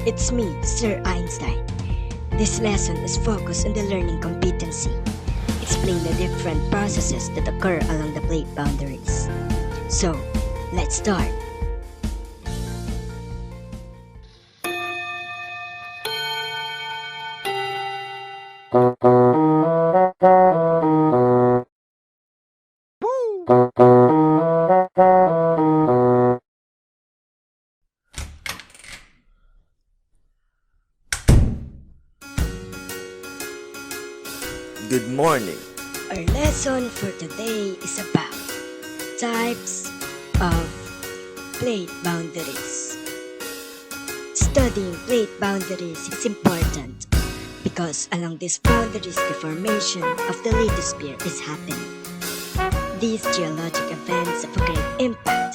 It's me, Sir Einstein. This lesson is focused on the learning competency. Explain the different processes that occur along the plate boundaries. So, let's start. Good morning. Our lesson for today is about types of plate boundaries. Studying plate boundaries is important because along these boundaries the formation of the lithosphere is happening. These geologic events have a great impact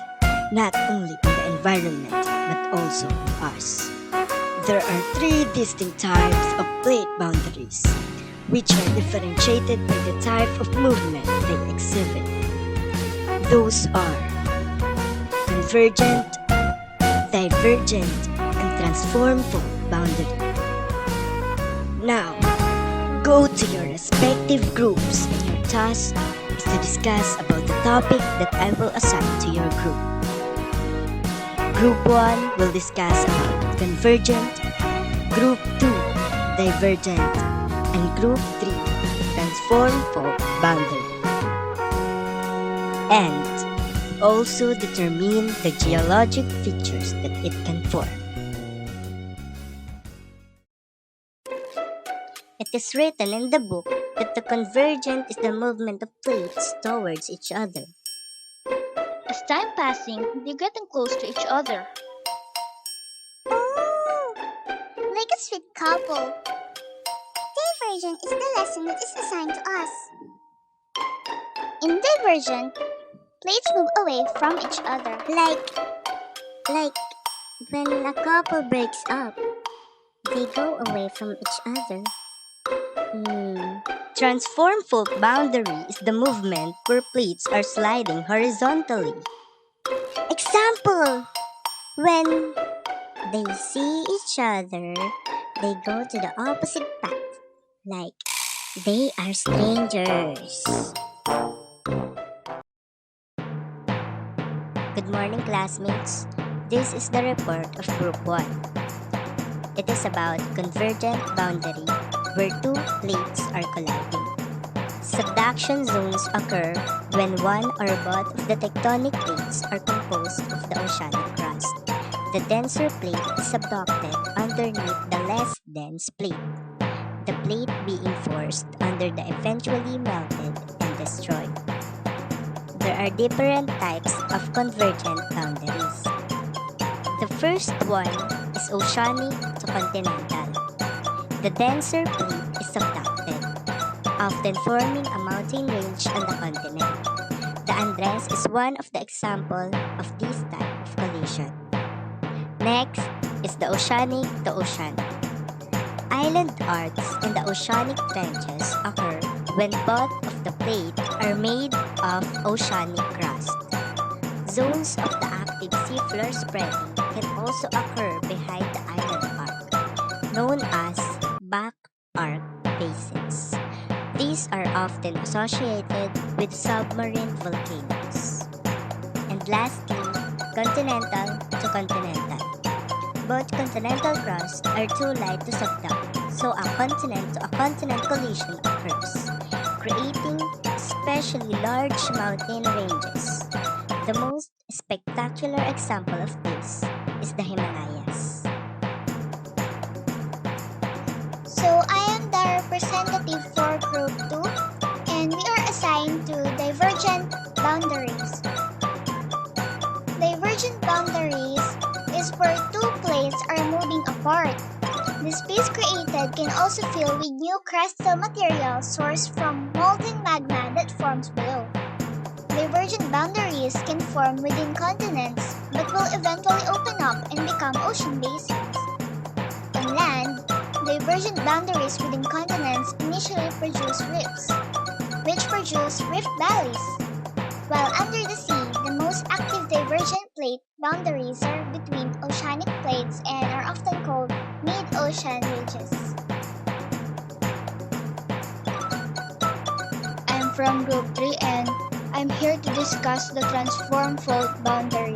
not only on the environment but also on us. There are three distinct types of plate boundaries, which are differentiated by the type of movement they exhibit. Those are convergent, divergent, and transformable boundary. Now, go to your respective groups and your task is to discuss about the topic that I will assign to your group. Group 1 will discuss about convergent, Group 2 divergent, and Group 3 transformable boundary. And also determine the geologic features that it can form. It is written in the book that the convergent is the movement of plates towards each other. As time passing, they're getting close to each other. Oh, like a sweet couple. Divergent is the lesson that is assigned to us. In divergent, plates move away from each other. Like when a couple breaks up, they go away from each other. Transformable boundary is the movement where plates are sliding horizontally. Example, when they see each other, they go to the opposite path. Like they are strangers. Good morning, classmates. This is the report of Group 1. It is about convergent boundary where two plates are colliding. Subduction zones occur when one or both of the tectonic plates are composed of the oceanic crust. The denser plate is subducted underneath the less dense plate, the plate being forced under the eventually melted and destroyed. There are different types of convergent boundaries. The first one is oceanic to continental. The denser plate is subducted, often forming a mountain range on the continent. The Andres is one of the examples of this type of collision. Next is the oceanic to oceanic. Island arcs and the oceanic trenches occur when both of the plates are made of oceanic crust. Zones of the active seafloor spreading can also occur behind the island arc, known as back arc basins. These are often associated with submarine volcanoes. And lastly, continental to continental. Both continental crusts are too light to subduct, so a continent-to-a-continent collision occurs, creating especially large mountain ranges. The most spectacular example of this is the Himalayas. So I am the representative for Group 2 and we are assigned to divergent boundaries. Divergent boundaries is where two plates are moving apart. The space created can also fill with new crustal material sourced from molten magma that forms below. Divergent boundaries can form within continents but will eventually open up and become ocean basins. On land, divergent boundaries within continents initially produce rifts, which produce rift valleys. While under the sea, the most active divergent plate boundaries are between oceanic plates and are often called ocean ridges. I'm from Group 3 and I'm here to discuss the transform fault boundary.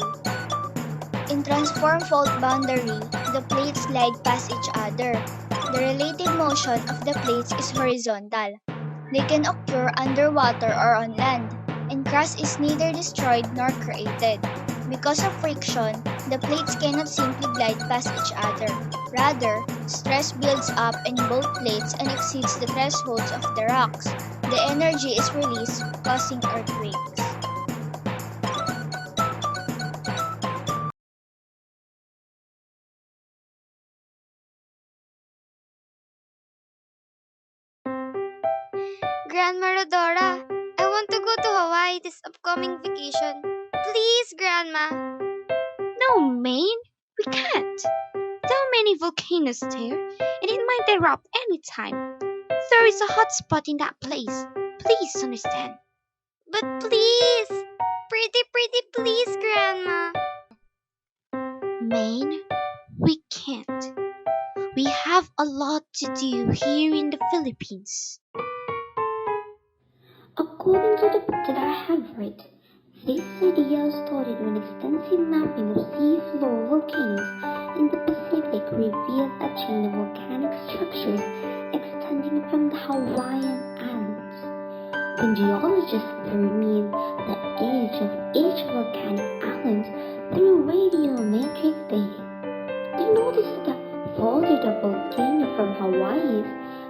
In transform fault boundary, the plates slide past each other. The relative motion of the plates is horizontal. They can occur underwater or on land, and crust is neither destroyed nor created. Because of friction, the plates cannot simply glide past each other. Rather, stress builds up in both plates and exceeds the thresholds of the rocks. The energy is released, causing earthquakes. Grandma Rodora, I want to go to Hawaii this upcoming vacation. Please, Grandma. No, Maine, we can't. There are many volcanoes there, and it might erupt anytime. There is a hot spot in that place. Please understand. But please, pretty please, Grandma. Maine, we can't. We have a lot to do here in the Philippines. According to the book that I have read, this idea started when extensive mapping of seafloor volcanoes in the Pacific revealed a chain of volcanic structures extending from the Hawaiian Islands. When geologists determined the age of each volcanic island through radiometric dating, they noticed that the farther the volcano from Hawaii is,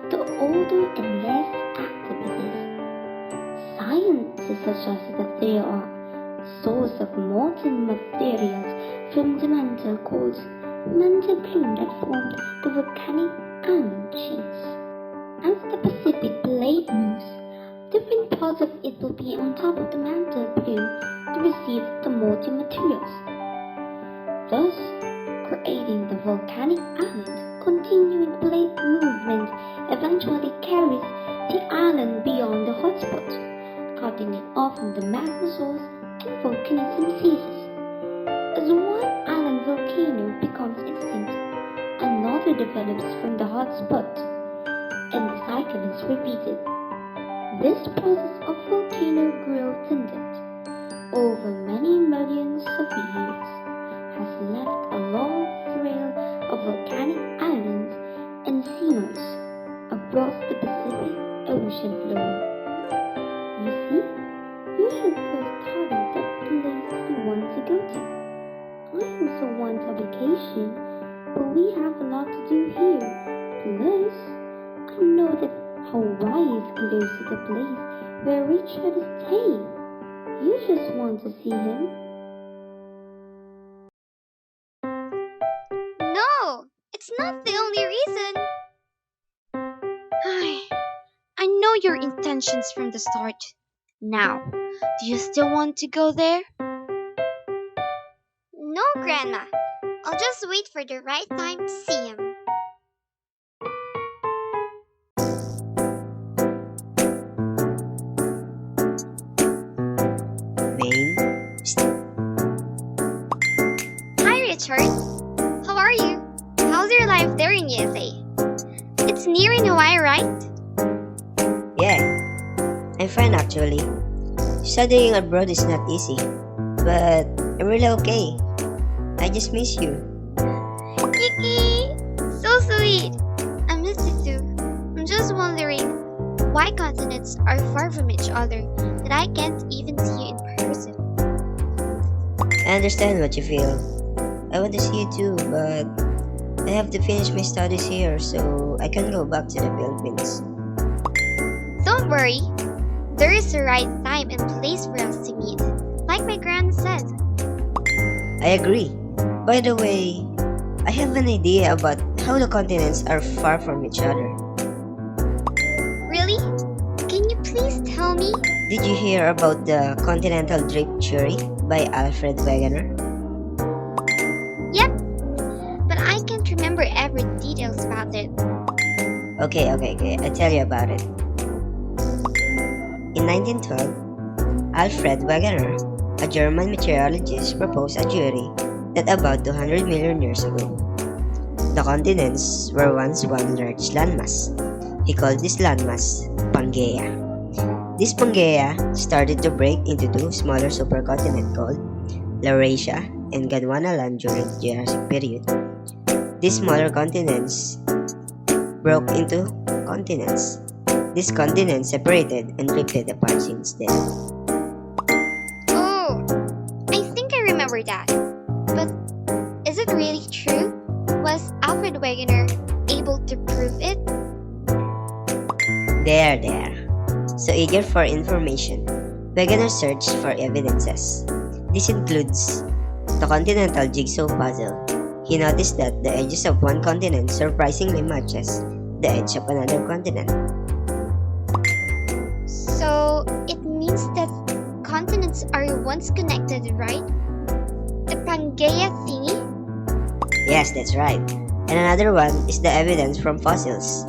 the older and less active it is. Scientists suggest that they are source of molten materials from the mantle called mantle plume that formed the volcanic island chains. As the Pacific plate moves, different parts of it will be on top of the mantle plume to receive the molten materials, thus creating the volcanic island. Continuing plate movement eventually carries the island beyond the hotspot, cutting it off from the magma source, and volcanism ceases. As one island volcano becomes extinct, another develops from the hotspot, and the cycle is repeated. This process of volcano growth tended, over many millions of years, has left a long trail of volcanic islands and seamounts across the Pacific Ocean floor. You see, you should first study the place you want to go to. I also want a vacation, but we have a lot to do here. Plus, I know that Hawaii is close to the place where Richard is staying. You just want to see him. No, it's not the only reason. I know your intentions from the start. Now, do you still want to go there? No, Grandma. I'll just wait for the right time to see him. Maine? Hi, Richard. How are you? How's your life there in USA? It's near in Hawaii, right? Yeah, I'm fine actually. Studying abroad is not easy, but I'm really okay. I just miss you. Kiki! So sweet! I miss you too. I'm just wondering why continents are far from each other that I can't even see you in person. I understand what you feel. I want to see you too, but I have to finish my studies here so I can go back to the Philippines. Don't worry. There is a right time and place for us to meet, like my grandma said. I agree. By the way, I have an idea about how the continents are far from each other. Really? Can you please tell me? Did you hear about the continental drift theory by Alfred Wegener? Yep, but I can't remember every details about it. Okay, I'll tell you about it. In 1912, Alfred Wegener, a German meteorologist, proposed a theory that about 200 million years ago, The continents were once one large landmass. He called this landmass Pangaea. This Pangaea started to break into two smaller supercontinents called Laurasia and Gondwanaland during the Jurassic period. These smaller continents broke into continents. These continents separated and drifted apart since then. Oh, I think I remember that. But is it really true? Was Alfred Wegener able to prove it? There. So eager for information, Wegener searched for evidences. This includes the continental jigsaw puzzle. He noticed that the edges of one continent surprisingly matches the edge of another continent. So it means that continents are once connected, right? The Pangaea thingy? Yes, that's right. And another one is the evidence from fossils.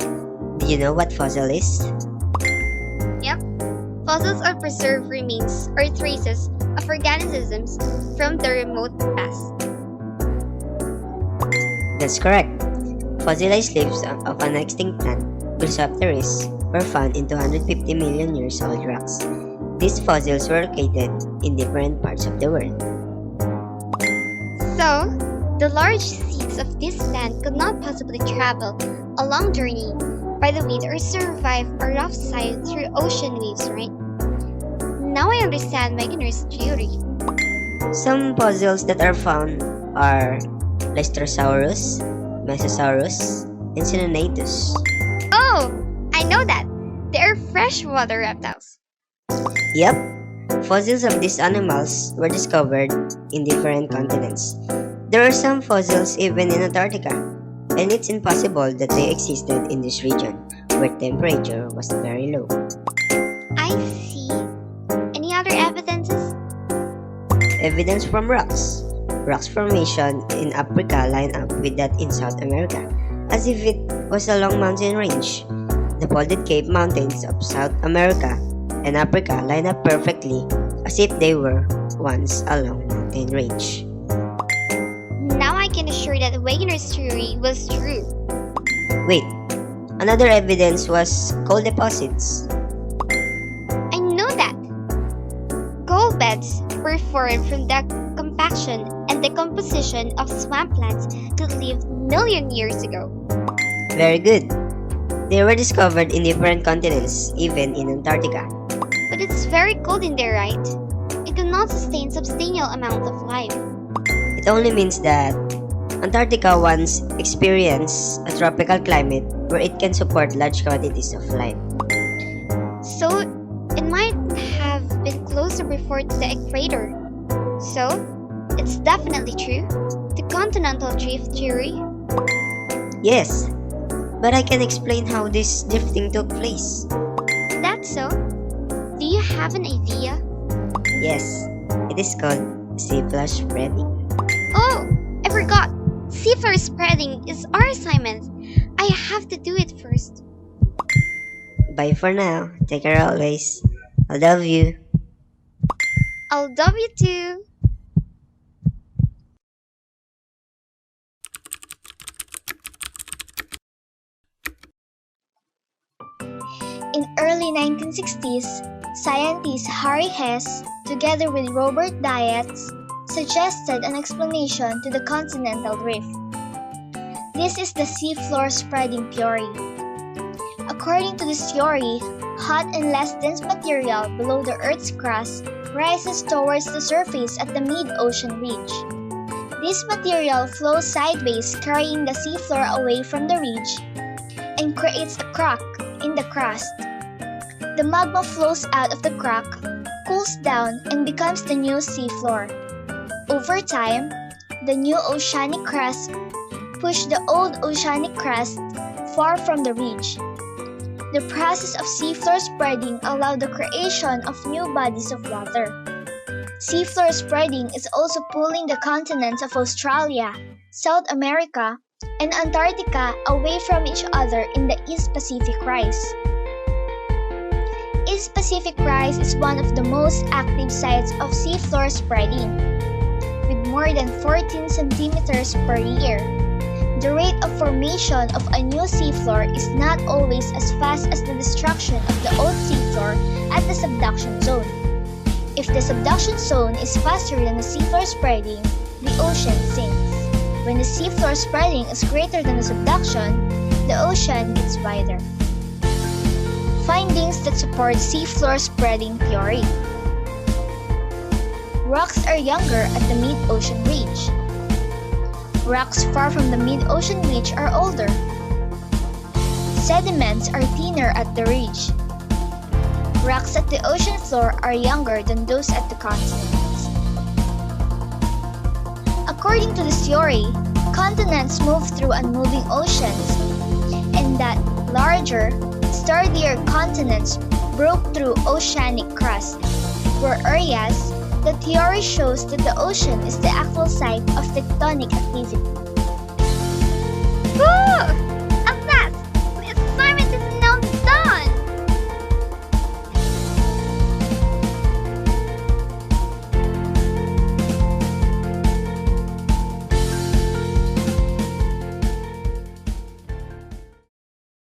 Do you know what fossil is? Yep. Fossils are preserved remains or traces of organisms from the remote past. That's correct. Fossilized leaves of an extinct plant, Glyptopteris, were found in 250 million years old rocks. These fossils were located in different parts of the world. So, the large seeds of this plant could not possibly travel a long journey by the wind or survive a rough side through ocean waves, right? Now I understand Wegener's theory. Some fossils that are found are Lystrosaurus, Mesosaurus, and Cincinnatus. Oh, I know that. They are freshwater reptiles. Yep, fossils of these animals were discovered in different continents. There are some fossils even in Antarctica, and it's impossible that they existed in this region where temperature was very low. I see. Any other evidences? Evidence from rocks. Rocks formation in Africa line up with that in South America, as if it was a long mountain range. The folded Cape Mountains of South America and Africa line up perfectly, as if they were once a long mountain range. Now I can assure that Wegener's theory was true. Wait, another evidence was coal deposits. I know that. Coal beds were formed from the compaction and decomposition of swamplands that lived million years ago. Very good. They were discovered in different continents, even in Antarctica. But it's very cold in there, right? It cannot sustain substantial amount of life. It only means that Antarctica once experienced a tropical climate where it can support large quantities of life. So, it might have been closer before to the equator. So, it's definitely true. The continental drift theory. Yes, but I can explain how this drifting took place. That's so. Do you have an idea? Yes, it is called seafloor spreading. Oh, I forgot. Seafloor spreading is our assignment. I have to do it first. Bye for now. Take care always. I love you. I'll love you too. In early 1960s, scientist Harry Hess, together with Robert Dietz, suggested an explanation to the continental drift. This is the seafloor spreading theory. According to this theory, hot and less dense material below the Earth's crust rises towards the surface at the mid-ocean ridge. This material flows sideways, carrying the seafloor away from the ridge and creates a crack in the crust. The magma flows out of the crack, cools down, and becomes the new seafloor. Over time, the new oceanic crust pushed the old oceanic crust far from the ridge. The process of seafloor spreading allowed the creation of new bodies of water. Seafloor spreading is also pulling the continents of Australia, South America, and Antarctica away from each other in the East Pacific Rise. East Pacific Rise is one of the most active sites of seafloor spreading, with more than 14 centimeters per year. the rate of formation of a new seafloor is not always as fast as the destruction of the old seafloor at the subduction zone. If the subduction zone is faster than the seafloor spreading, the ocean sinks. When the seafloor spreading is greater than the subduction, the ocean gets wider. Findings that support seafloor spreading theory. Rocks are younger at the mid-ocean ridge. Rocks far from the mid-ocean ridge are older. Sediments are thinner at the ridge. Rocks at the ocean floor are younger than those at the continents. According to this theory, continents move through unmoving oceans, and that larger, sturdier continents broke through oceanic crust, were areas. The theory shows that the ocean is the actual site of tectonic activity. Woo!